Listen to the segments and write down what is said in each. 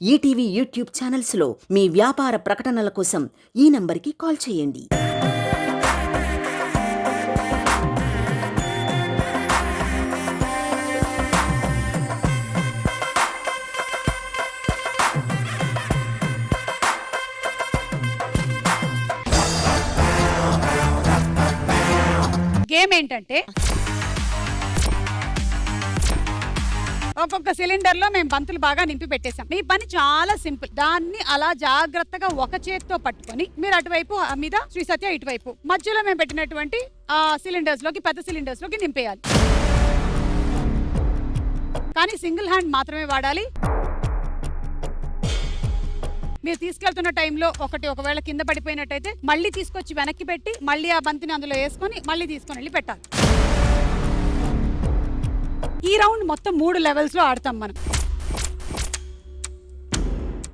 ETV YouTube ఛానల్స్లో మీ వ్యాపార ప్రకటనల కోసం ఈ నంబర్కి కాల్ చేయండి. గేమ్ ఏంటంటే ఒక్కొక్క సిలిండర్ లో మేము బంతులు బాగా నింపి పెట్టేశాం. మీ పని చాలా సింపుల్. దాన్ని అలా జాగ్రత్తగా ఒక చేత్తో పట్టుకొని మీరు అటువైపు మీద, శ్రీ సత్య ఇటువైపు, మధ్యలో మేము పెట్టినటువంటి ఆ సిలిండర్స్ లోకి, పెద్ద సిలిండర్స్ లోకి నింపేయాలి. కానీ సింగిల్ హ్యాండ్ మాత్రమే వాడాలి. మీరు తీసుకెళ్తున్న టైంలో ఒకవేళ కింద పడిపోయినట్టయితే మళ్ళీ తీసుకొచ్చి వెనక్కి పెట్టి మళ్ళీ ఆ బంతిని అందులో వేసుకొని మళ్ళీ తీసుకొని వెళ్ళి పెట్టాలి. ఈ రౌండ్ మొత్తం 3 లెవెల్స్ లో ఆడతాం మనం.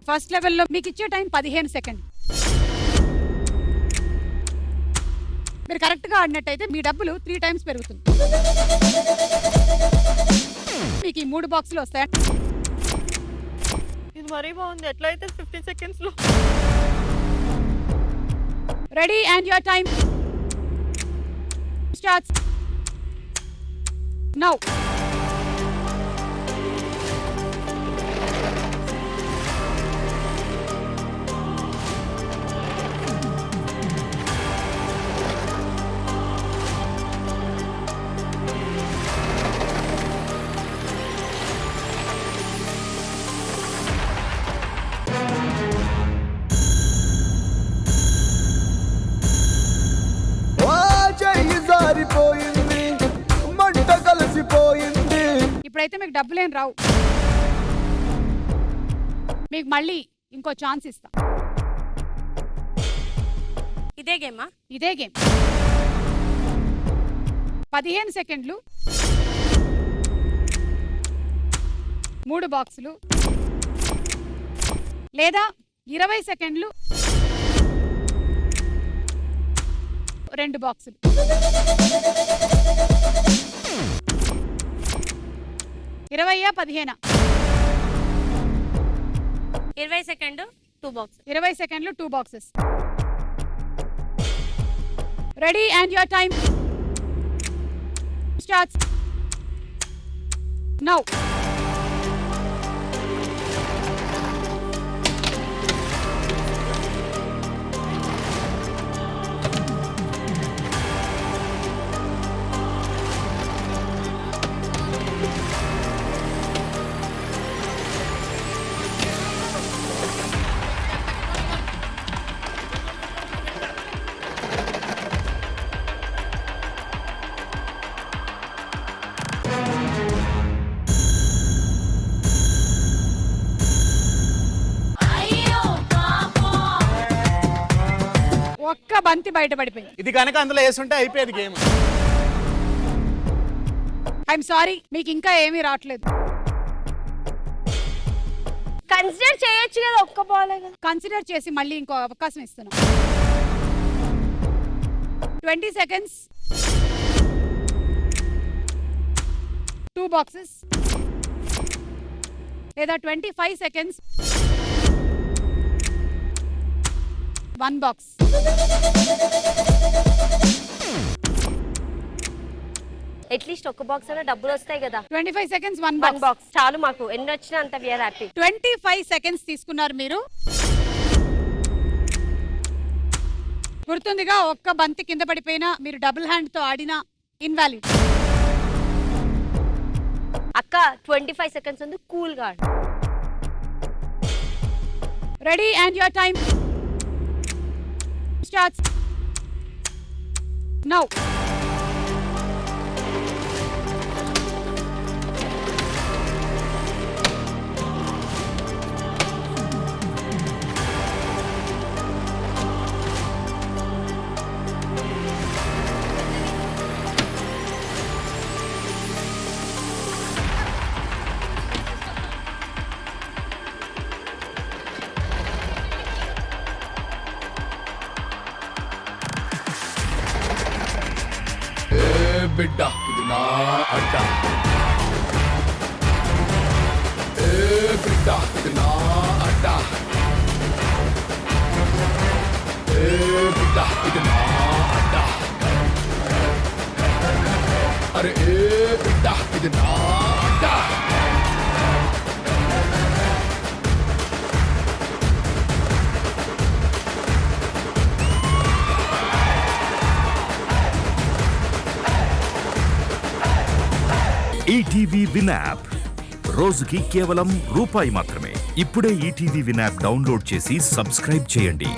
ఫస్ట్ లెవెల్లో మీకు ఇచ్చే టైం 15 సెకండ్. మీరు కరెక్ట్ గా ఆడినట్టయితే మీ డబ్బులు 3 టైమ్స్ పెరుగుతుంది. మీకు ఈ 3 బాక్సులు వస్తాయి. ఇది మరీ బాగుంది. ఎట్లా అయితే 50 సెకండ్స్ లో. Ready and your time starts now. ఇప్పుడైతే మీకు డబ్బులేం రావు. మీకు మళ్ళీ ఇంకో ఛాన్స్ ఇస్తా. ఇదే గేమా? ఇదే గేమ్. 15 సెకండ్లు, 3 బాక్సులు, లేదా 20 సెకండ్లు, 2 బాక్సులు. 20 15 20 సెకండ్ 2 బాక్స్. 20 సెకండ్లు 2 boxes. Ready and your time starts now. ఒక్క బంతి బయటపడిపోయింది. ఇది కనుక అందులో వేసుంటే అయిపోయేది గేమ్. ఐఎమ్ సారీ, మీకు ఇంకా ఏమీ రావట్లేదు. కన్సిడర్ చేయొచ్చు కదా, ఒక్క బాల్. కన్సిడర్ చేసి మళ్ళీ ఇంకో అవకాశం ఇస్తున్నాం. 20 సెకండ్స్, 2 బాక్సెస్, లేదా 25 సెకండ్స్, 1 బాక్స్. అట్లీస్ట్ ఒక బాక్స్ అయినా డబ్బులు వస్తాయి కదా. 25 సెకండ్స్, 1 1 బాక్స్ చాలు మాకు. ఎన్ని వచ్చినా అంత వీఆర్ హ్యాపీ. 25 సెకండ్స్ తీసుకున్నారు మీరు. గుర్తుందిగా, ఒక్క బంతి కింద పడిపోయినా మీరు డబుల్ హ్యాండ్ తో ఆడినా ఇన్వాలిడ్. అక్క 25 సెకండ్స్ ఉంది, కూల్ గా ఆడు. Ready and your time starts now. బిడ్డ ఇది నా అడ్డ, ఏ బిడ్డ ఇది నా అడ్డా ఇది నా అడ్డా. ఈటీవీ విన్ యాప్ రోజుకి కేవలం రూపాయి మాత్రమే. ఇప్పుడే ఈటీవీ విన్ యాప్ డౌన్లోడ్ చేసి సబ్స్క్రైబ్ చేయండి.